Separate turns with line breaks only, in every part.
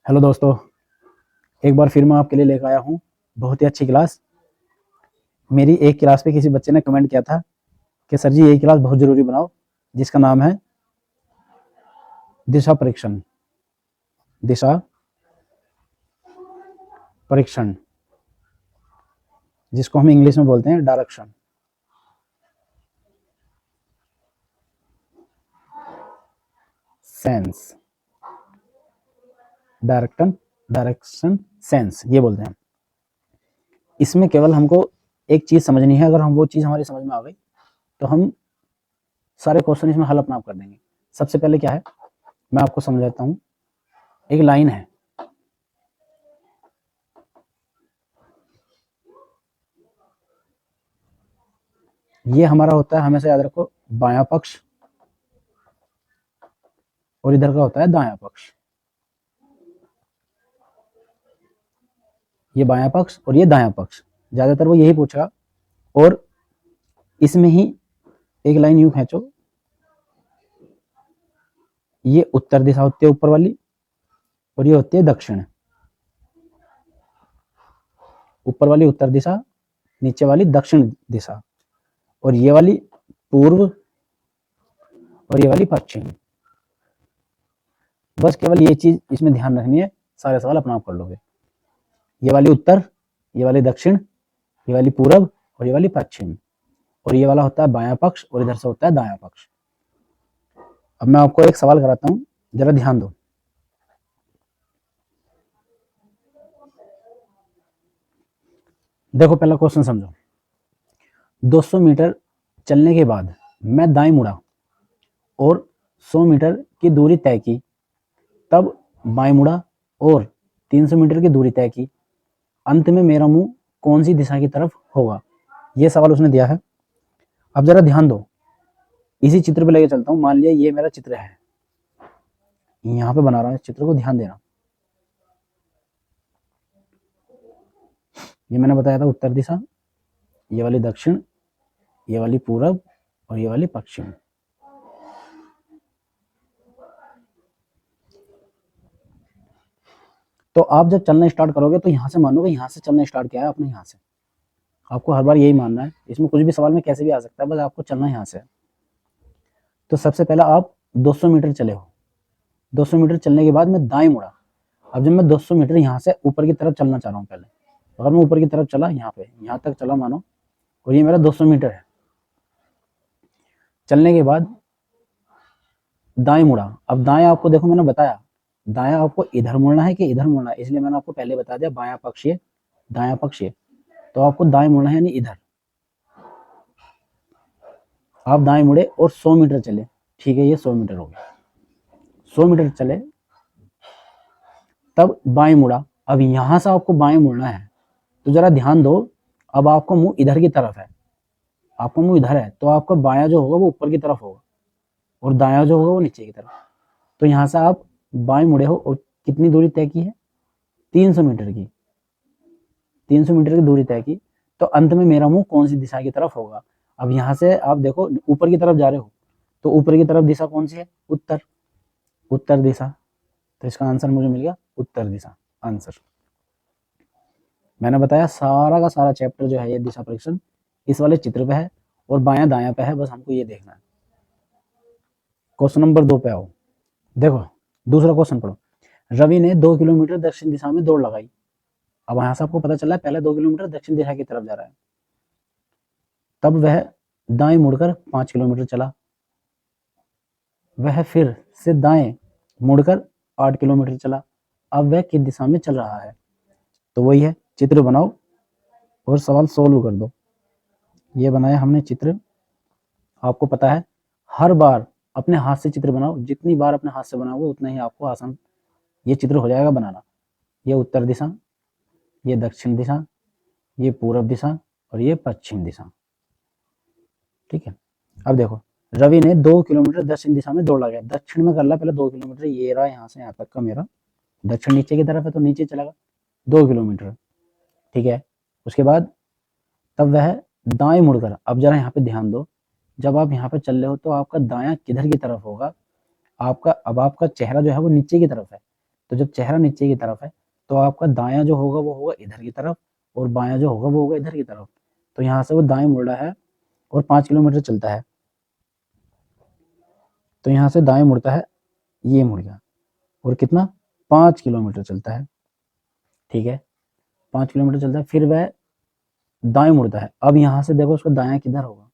Hello दोस्तों, एक बार फिर मैं आपके लिए लेकर आया हूँ बहुत ही अच्छी क्लास। मेरी एक क्लास पे किसी बच्चे ने कमेंट किया था कि सर जी ये क्लास बहुत ज़रूरी बनाओ, जिसका नाम है दिशा परीक्षण। दिशा परीक्षण, जिसको हम इंग्लिश में बोलते हैं डायरेक्शन। सेंस, डायरेक्शन सेंस ये बोलते हैं। इसमें केवल हमको एक चीज़ समझनी है। अगर हम वो चीज़ हमारी समझ में आ गई तो हम सारे क्वेश्चन इसमें हल अपने आप कर देंगे। सबसे पहले क्या है, मैं आपको समझाता हूँ। एक लाइन है, ये हमारा होता है, हमेशा याद रखो, बायां पक्ष, और इधर का होता है दायां पक्ष। ये बायां पक्ष और ये दायां पक्ष, ज्यादातर वो यही पूछा। और इसमें ही एक लाइन यूं खींचो, ये उत्तर दिशा होती है ऊपर वाली, और ये होती है दक्षिण। ऊपर वाली उत्तर दिशा, नीचे वाली दक्षिण दिशा, और ये वाली पूर्व और ये वाली पश्चिम। बस केवल ये चीज इसमें ध्यान रखनी है, सारे सवाल अपना आप कर लोगे। ये वाली उत्तर, ये वाली दक्षिण, ये वाली पूरब और ये वाली पश्चिम, और ये वाला होता है बायां पक्ष और इधर से होता है दायां पक्ष। अब मैं आपको एक सवाल कराता हूं, जरा ध्यान दो। देखो पहला क्वेश्चन समझो। 200 मीटर चलने के बाद मैं दाएं मुड़ा और 100 मीटर की दूरी तय की, तब बाएं मुड़ा और 300 मीटर की दूरी तय की, अंत में मेरा मुंह कौन सी दिशा की तरफ होगा? ये सवाल उसने दिया है। अब जरा ध्यान दो, इसी चित्र पे लेके चलता हूँ। मान लिया ये मेरा चित्र है, यहाँ पे बना रहा हूँ इस चित्र को, ध्यान देना। ये मैंने बताया था उत्तर दिशा, ये वाली दक्षिण, ये वाली पूरब और ये वाली पश्चिम। तो आप जब चलना स्टार्ट करोगे तो यहाँ से मानोगे यहाँ से चलना स्टार्ट किया है आपने, यहाँ से। आपको हर बार यही मानना है, इसमें कुछ भी सवाल में कैसे भी आ सकता है, बस आपको चलना यहाँ से। तो सबसे पहला आप 200 मीटर चले हो, 200 मीटर चलने के बाद मैं दाएं मुड़ा। अब जब मैं 200 मीटर यहाँ से ऊपर की तरफ चलना चाह रहा हूँ, पहले अगर मैं ऊपर की तरफ चला, यहाँ पे यहाँ तक चला मानो, और ये मेरा 200 मीटर है। चलने के बाद दाएं मुड़ा। अब दाएं आपको देखो, मैंने बताया दायां आपको इधर मुड़ना है कि इधर मुड़ना है, इसलिए मैंने आपको पहले बता दिया बायां पक्ष ये, दायां पक्ष ये। तो आपको दाएं मुड़ना है, यानी इधर। आप दाएं मुड़े और 100 मीटर चले, ठीक है, ये 100 मीटर हो गया। 100 मीटर चले, तब बाएं मुड़ा। अब यहां से आपको बाएं मुड़ना है, तो जरा ध्यान दो। अब आपका मुंह इधर की तरफ है, आपका मुंह इधर है, तो आपका बायां जो होगा वो ऊपर की तरफ होगा और दायां जो होगा वो नीचे की तरफ। तो यहाँ से आप बाएं मुड़े हो और कितनी दूरी तय की है? 300 मीटर की। 300 मीटर की दूरी तय की, तो अंत में मेरा मुंह कौन सी दिशा की तरफ होगा? अब यहाँ से आप देखो, ऊपर की तरफ जा रहे हो, तो ऊपर की तरफ दिशा कौन सी है? उत्तर, उत्तर दिशा। तो इसका आंसर मुझे मिल गया उत्तर दिशा, आंसर। मैंने बताया सारा का सारा चैप्टर जो है ये दिशा परीक्षण इस वाले चित्र पे है, और बायां दायां पे है, बस हमको ये देखना है। क्वेश्चन नंबर 2 पे आओ। देखो दूसरा क्वेश्चन पढ़ो। रवि ने 2 किलोमीटर दक्षिण दिशा में दौड़ लगाई। अब यहाँ से आपको पता चला है पहले 2 किलोमीटर दक्षिण दिशा की तरफ जा रहा है। तब वह दाएं मुड़कर 5 किलोमीटर चला। वह फिर से दाएं मुड़कर 8 किलोमीटर चला। अब वह किस दिशा में चल रहा है? तो वही है, चित्र बनाओ और सवाल सोल्व कर दो। ये बनाया हमने चित्र। आपको पता है हर बार अपने हाथ से चित्र बनाओ, जितनी बार अपने हाथ से बनाओगे उतना ही आपको आसान ये चित्र हो जाएगा बनाना। ये उत्तर दिशा, ये दक्षिण दिशा, ये पूर्व दिशा और ये पश्चिम दिशा, ठीक है। अब देखो, रवि ने 2 किलोमीटर दक्षिण दिशा में दौड़ लगाया। दक्षिण में कर ला पहले 2 किलोमीटर, ये रहा यहाँ से यहाँ तक का मेरा। दक्षिण नीचे की तरफ है तो नीचे चलेगा 2 किलोमीटर, ठीक है। उसके बाद तब वह दाएं मुड़कर, अब जरा यहाँ पे ध्यान दो, जब आप यहाँ पे चल रहे हो तो आपका दायां किधर की तरफ होगा? आपका, अब आपका चेहरा जो है वो नीचे की तरफ है, तो जब चेहरा नीचे की तरफ है तो आपका दायां जो होगा वो होगा इधर की तरफ और बायां जो होगा वो होगा इधर की तरफ। तो यहाँ से वो दाएं मुड़ रहा है और 5 किलोमीटर चलता है। तो यहाँ से दाएं मुड़ता है, ये मुड़ गया और कितना 5 किलोमीटर चलता है। ठीक है, 5 किलोमीटर चलता है, फिर वह दाएं मुड़ता है। अब यहाँ से देखो उसका दायां किधर होगा।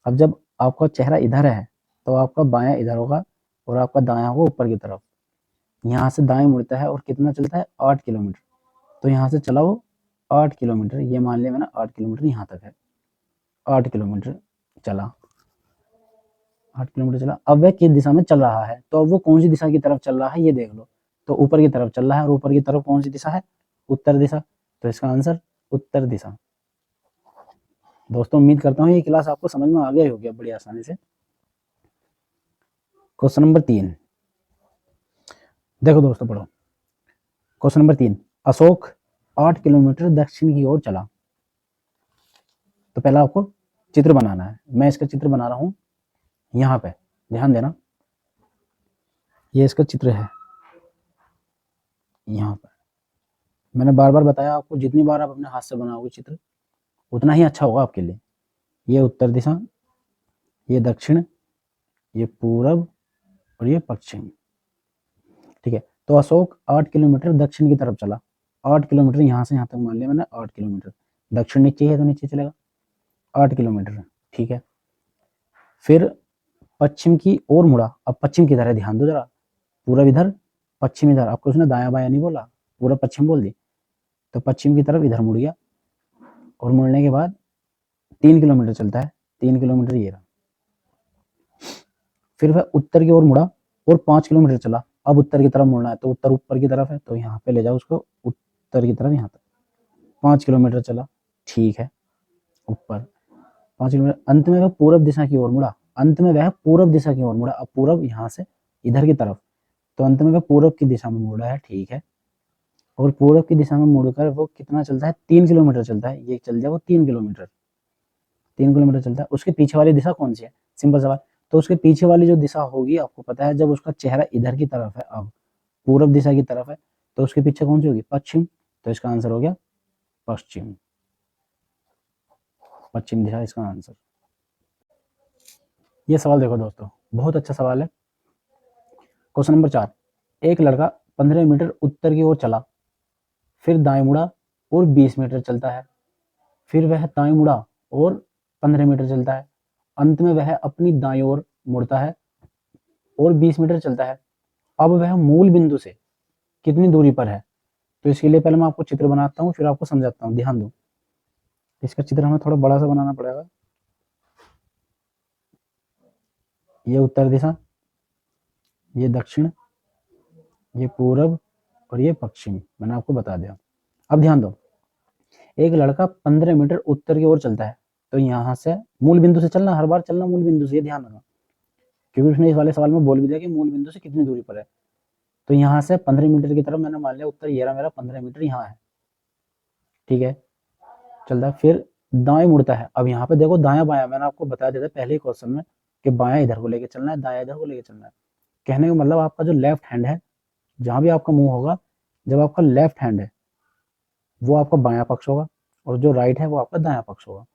अब जब आपका चेहरा इधर है तो आपका बायां इधर होगा और आपका दायां होगा ऊपर की तरफ। यहाँ से दाएं मुड़ता है और कितना चलता है 8 किलोमीटर। तो यहाँ से चला वो 8 किलोमीटर, ये मान लिया मैंने 8 किलोमीटर यहाँ तक है। 8 किलोमीटर चला, 8 किलोमीटर चला। अब वह किस दिशा में चल रहा है, तो अब वो कौन सी दिशा की तरफ चल रहा है ये देख लो। तो ऊपर की तरफ चल रहा है और ऊपर की तरफ कौन सी दिशा है, उत्तर दिशा। तो इसका आंसर उत्तर दिशा। दोस्तों उम्मीद करता हूँ ये क्लास आपको समझ में आ गया होगी बड़ी आसानी से। क्वेश्चन नंबर 3 देखो दोस्तों, पढ़ो। क्वेश्चन नंबर 3, अशोक 8 किलोमीटर दक्षिण की ओर चला। तो पहला आपको चित्र बनाना है। मैं इसका चित्र बना रहा हूं यहाँ पे, ध्यान देना। ये इसका चित्र है यहाँ पे। मैंने बार बार बताया आपको, जितनी बार आप अपने हाथ से बनाओगे चित्र उतना ही अच्छा होगा आपके लिए। ये उत्तर दिशा, ये दक्षिण, ये पूरब और ये पश्चिम। ठीक है, तो अशोक 8 किलोमीटर दक्षिण की तरफ चला। 8 किलोमीटर यहाँ से यहाँ तक मान लिया मैंने 8 किलोमीटर। दक्षिण नीचे है तो नीचे चलेगा 8 किलोमीटर। ठीक है, फिर पश्चिम की ओर मुड़ा। अब पश्चिम किधर है ध्यान दो जरा, पूरब इधर, पश्चिम इधर। आपको उसने दाया बाया नहीं बोला, पूरा पश्चिम बोल दी। तो पश्चिम की तरफ इधर मुड़ गया और मुड़ने के बाद 3 किलोमीटर चलता है। 3 किलोमीटर ये रहा। फिर वह उत्तर की ओर मुड़ा और 5 किलोमीटर चला। अब उत्तर की तरफ मुड़ना है तो उत्तर ऊपर की तरफ है, तो यहाँ पे ले जाओ उसको उत्तर की तरफ, यहाँ तक 5 किलोमीटर चला। ठीक है, ऊपर 5 किलोमीटर। अंत में वह पूरब दिशा की ओर मुड़ा। अंत में वह पूरब दिशा की ओर मुड़ा। अब पूरब यहाँ से इधर की तरफ, तो अंत में वह पूरब की दिशा में मुड़ा है। ठीक है, और पूरब की दिशा में मुड़कर वो कितना चलता है, 3 किलोमीटर चलता है। ये चल जाए वो 3 किलोमीटर, 3 किलोमीटर चलता है। उसके पीछे वाली दिशा कौन सी है, सिंपल सवाल। तो उसके पीछे वाली जो दिशा होगी आपको पता है, जब उसका चेहरा इधर की तरफ है, अब पूरब दिशा की तरफ है, तो उसके पीछे कौन सी होगी, पश्चिम। तो इसका आंसर हो गया पश्चिम। पश्चिम दिशा इसका आंसर। ये सवाल देखो दोस्तों, बहुत अच्छा सवाल है। क्वेश्चन नंबर 4, एक लड़का 15 मीटर उत्तर की ओर चला, फिर दाएं मुड़ा और 20 मीटर चलता है। फिर वह दाएं मुड़ा और 15 मीटर चलता है। अंत में वह अपनी दाएं ओर मुड़ता है और 20 मीटर चलता है। अब वह मूल बिंदु से कितनी दूरी पर है। तो इसके लिए पहले मैं आपको चित्र बनाता हूँ, फिर आपको समझाता हूँ। ध्यान दो, इसका चित्र हमें थोड़ा बड़ा सा बनाना पड़ेगा। ये उत्तर दिशा, ये दक्षिण, ये पूरब और ये पश्चिम, मैंने आपको बता दिया। अब ध्यान दो, एक लड़का 15 मीटर उत्तर की ओर चलता है। तो यहाँ से मूल बिंदु से चलना, हर बार चलना मूल बिंदु से, ये ध्यान रखना, क्योंकि उसने इस वाले सवाल में बोल भी दिया कि मूल बिंदु से कितनी दूरी पर है। तो यहाँ से 15 मीटर की तरफ मैंने मान लिया उत्तर ये रहा मेरा, 15 मीटर यहाँ है। ठीक है, चलता है, फिर दाएं मुड़ता है। अब यहाँ पे देखो दाया बाया, मैंने आपको बता दिया था पहले ही क्वेश्चन में कि बाया इधर को लेके चलना है, दाया इधर को लेके चलना है। कहने का मतलब आपका जो लेफ्ट हैंड है, जहां भी आपका मुंह होगा, जब आपका लेफ्ट हैंड है वो आपका बायां पक्ष होगा और जो राइट है वो आपका दायां पक्ष होगा।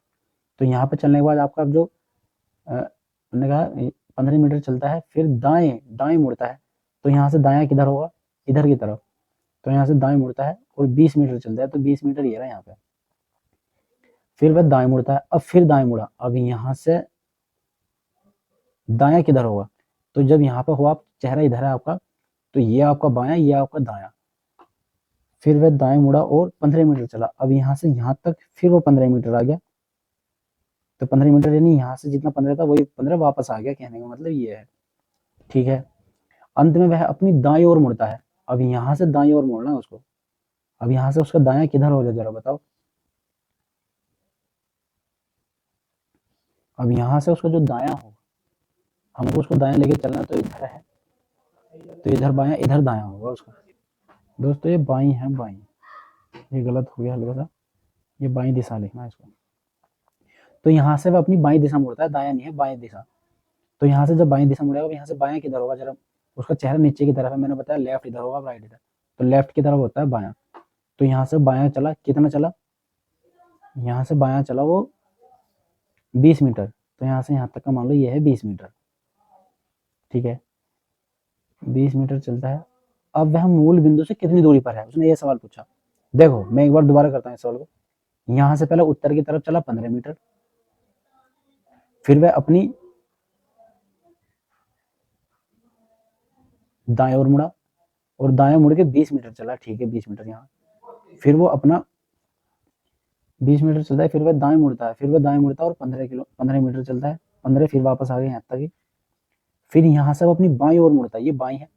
तो यहाँ पे चलने के बाद आपका जो मैंने कहा 15 मीटर चलता है, फिर दाएं दाएं मुड़ता है। तो यहाँ से दायां किधर होगा, इधर की तरफ। तो यहाँ से दाएं मुड़ता है और 20 मीटर चलता है। तो 20 मीटर ये रहा यहाँ पे। फिर वह दाएं मुड़ता है, अब फिर दाएं मुड़ा। अब यहाँ से दायां किधर होगा, तो जब यहाँ पे हो आप, चेहरा इधर है आपका, तो ये आपका बायां, ये आपका दायां। फिर वह दाएं मुड़ा और 15 मीटर चला। अब यहाँ से यहाँ तक फिर वो 15 मीटर आ गया। तो 15 मीटर यानी यहाँ से जितना 15 था वही 15 वापस आ गया, कहने का मतलब ये है। ठीक है, अंत में वह अपनी दाएं ओर मुड़ता है। अब यहाँ से दाएं ओर मुड़ना है उसको। अब यहाँ से उसका दायां किधर हो जाए जरा बताओ। अब यहाँ से उसका जो दायां हो, हमको उसको दायां लेके चलना, तो इधर है, तो इधर बायां, इधर दायां होगा उसका। दोस्तों ये बाई है, बाई, ये गलत हो गया हल्का सा, ये बाई दिशा लिखना है इसको। तो यहाँ से वह अपनी बाई दिशा मुड़ता है, दायां नहीं है, बाई दिशा। तो यहाँ से जब बाई दिशा मुड़ेगा, यहाँ से बायां किधर होगा जरा उसका चेहरा नीचे की तरफ है, मैंने बताया लेफ्ट इधर होगा राइट इधर, तो लेफ्ट की तरफ होता है बायां। तो यहाँ से बायां चला, कितना चला, यहाँ से बायां चला वो 20 मीटर, तो यहाँ से यहाँ तक का मान लो ये है 20 मीटर, ठीक है 20 मीटर चलता है। अब वह मूल बिंदु से कितनी दूरी पर है, उसने ये सवाल पूछा। देखो मैं एक बार दोबारा करता हूँ इस सवाल को। यहाँ से पहले उत्तर की तरफ चला 15 मीटर, फिर वह अपनी दाएं ओर मुड़ा, और दाएं मुड़ के 20 मीटर चला, ठीक है 20 मीटर यहाँ, फिर वो अपना 20 मीटर चलता है, फिर वह दाएं मुड़ता है, फिर वह दाएं मुड़ता है और 15 मीटर चलता है, 15 फिर वापस आ गए यहाँ तक ही। फिर यहाँ से वो अपनी बाईं ओर मुड़ता है, ये बाईं है,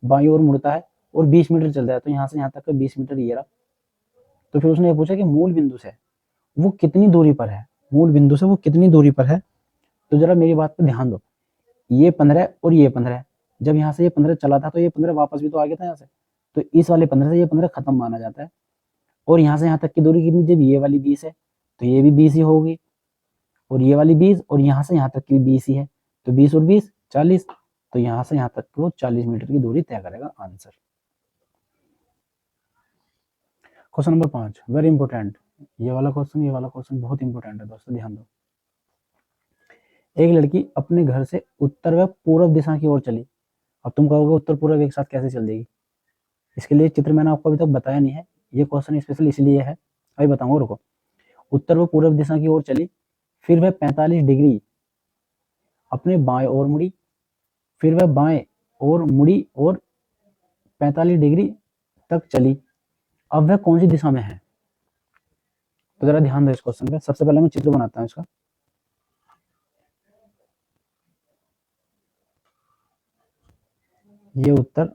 बाईं ओर मुड़ता है और 20 मीटर चलता है, तो यहाँ से यहाँ तक का 20 मीटर ये रहा। तो फिर उसने ये पूछा कि मूल बिंदु से वो कितनी दूरी पर है, मूल बिंदु से वो कितनी दूरी पर है। तो जरा मेरी बात पर ध्यान दो, ये 15 और ये 15, जब यहाँ से ये 15 चला था तो ये 15 वापस भी तो आ गया था यहाँ से, तो इस वाले 15 से ये 15 खत्म माना जाता है। और यहाँ से यहाँ तक की दूरी कितनी, जब ये वाली 20 है तो ये भी 20 ही होगी, और ये वाली 20 और यहाँ से यहाँ तक की 20 ही है, तो 20 और 20 40, तो यहाँ से यहाँ तक वो 40 मीटर की दूरी तय करेगा answer. Question number 5 very important, ये वाला क्वेश्चन बहुत इंपॉर्टेंट है दोस्तों, ध्यान दो। एक लड़की अपने घर से उत्तर व पूर्व दिशा की ओर चली। अब तुम कहोगे उत्तर पूर्व एक साथ कैसे चल देगी, इसके लिए चित्र मैंने आपको अभी तक बताया नहीं है, ये क्वेश्चन स्पेशल इसलिए है, अभी बताऊंगा रुको। उत्तर व पूर्व दिशा की ओर चली, फिर वह 45 डिग्री अपने बाएं ओर मुड़ी, फिर वह बाएं ओर मुड़ी और 45 डिग्री तक चली। अब वह कौन सी दिशा में है, तो जरा ध्यान दो इस क्वेश्चन पे। सबसे पहले मैं चित्र बनाता हूँ इसका। ये उत्तर,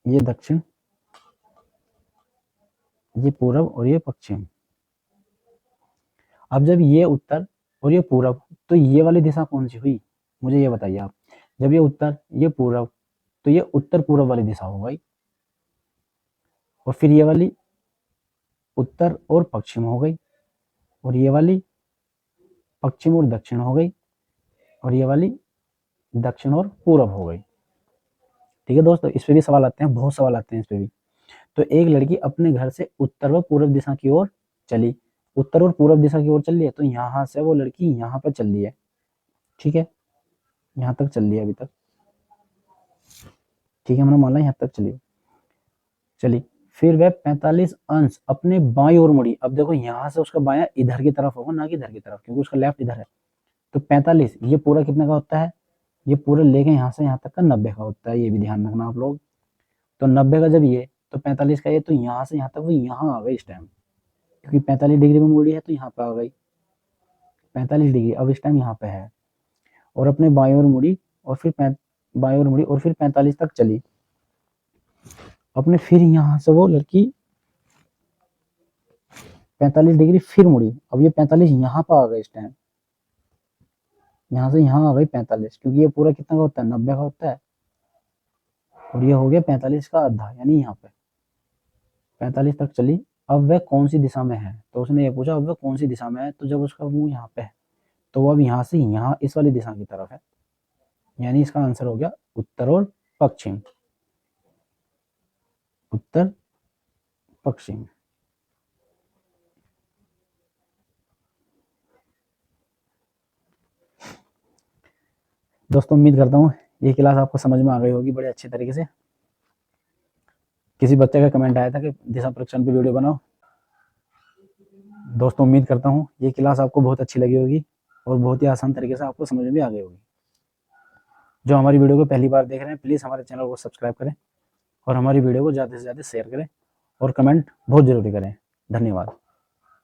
ये दक्षिण, ये पूरब और ये पश्चिम। अब जब ये उत्तर और ये पूरब, तो ये वाली दिशा कौन सी हुई, मुझे ये बताइए आप। जब ये उत्तर ये पूरब, तो ये उत्तर पूरब वाली दिशा हो गई, और फिर ये वाली उत्तर और पश्चिम हो गई, और ये वाली पश्चिम और दक्षिण हो गई, और ये वाली दक्षिण और पूरब हो गई। ठीक है दोस्तों, इस पे भी सवाल आते हैं, बहुत सवाल आते हैं इस पे भी। तो एक लड़की अपने घर से उत्तर व पूर्व दिशा की ओर चली, उत्तर और पूर्व दिशा की ओर चल रही है, तो यहाँ से वो लड़की यहाँ पर चल रही है, ठीक है यहाँ तक चल रही है अभी तक, ठीक है मैंने मान ला यहाँ तक चली। फिर वह 45 अंश अपने बाईं ओर मुड़ी। अब देखो यहाँ से उसका बायां इधर की तरफ होगा, ना कि इधर की तरफ, क्योंकि उसका लेफ्ट इधर है। तो 45 ये पूरा कितने का होता है, ये पूरा लेके यहाँ से यहाँ तक का 90 का होता है, ये भी ध्यान रखना आप लोग। तो 90 का जब ये, तो 45 का ये, तो यहाँ से यहाँ तक वो यहाँ आ गई इस टाइम, क्योंकि 45 डिग्री में मुड़ी है तो यहाँ पे आ गई 45 डिग्री, अब इस टाइम यहाँ पे है। और अपने बाईं ओर मुड़ी, और फिर बाईं ओर मुड़ी और फिर 45 तक चली। अपने फिर यहाँ से वो लड़की 45 डिग्री फिर मुड़ी, अब ये 45 यहाँ पर आ गए इस टाइम, यहाँ से यहाँ आ गई 45, क्योंकि ये पूरा कितना का होता है 90 का होता है, और ये हो गया 45 का आधा, यानी यहाँ पे 45 तक चली। अब वह कौन सी दिशा में है, तो उसने ये पूछा अब वह कौन सी दिशा में है, तो जब उसका मुंह यहाँ पे है तो वो अब यहाँ से यहाँ इस वाली दिशा की तरफ है, यानी इसका आंसर हो गया उत्तर और पश्चिम, उत्तर पश्चिम। दोस्तों उम्मीद करता हूँ ये क्लास आपको समझ में आ गई होगी बड़े अच्छे तरीके से। किसी बच्चे का कमेंट आया था कि दिशा परीक्षण पे वीडियो बनाओ। दोस्तों उम्मीद करता हूँ ये क्लास आपको बहुत अच्छी लगी होगी और बहुत ही आसान तरीके से आपको समझ में आ गई होगी। जो हमारी वीडियो को पहली बार देख रहे हैं प्लीज़ हमारे चैनल को सब्सक्राइब करें और हमारी वीडियो को ज़्यादा से ज़्यादा शेयर करें और कमेंट बहुत ज़रूरी करें। धन्यवाद।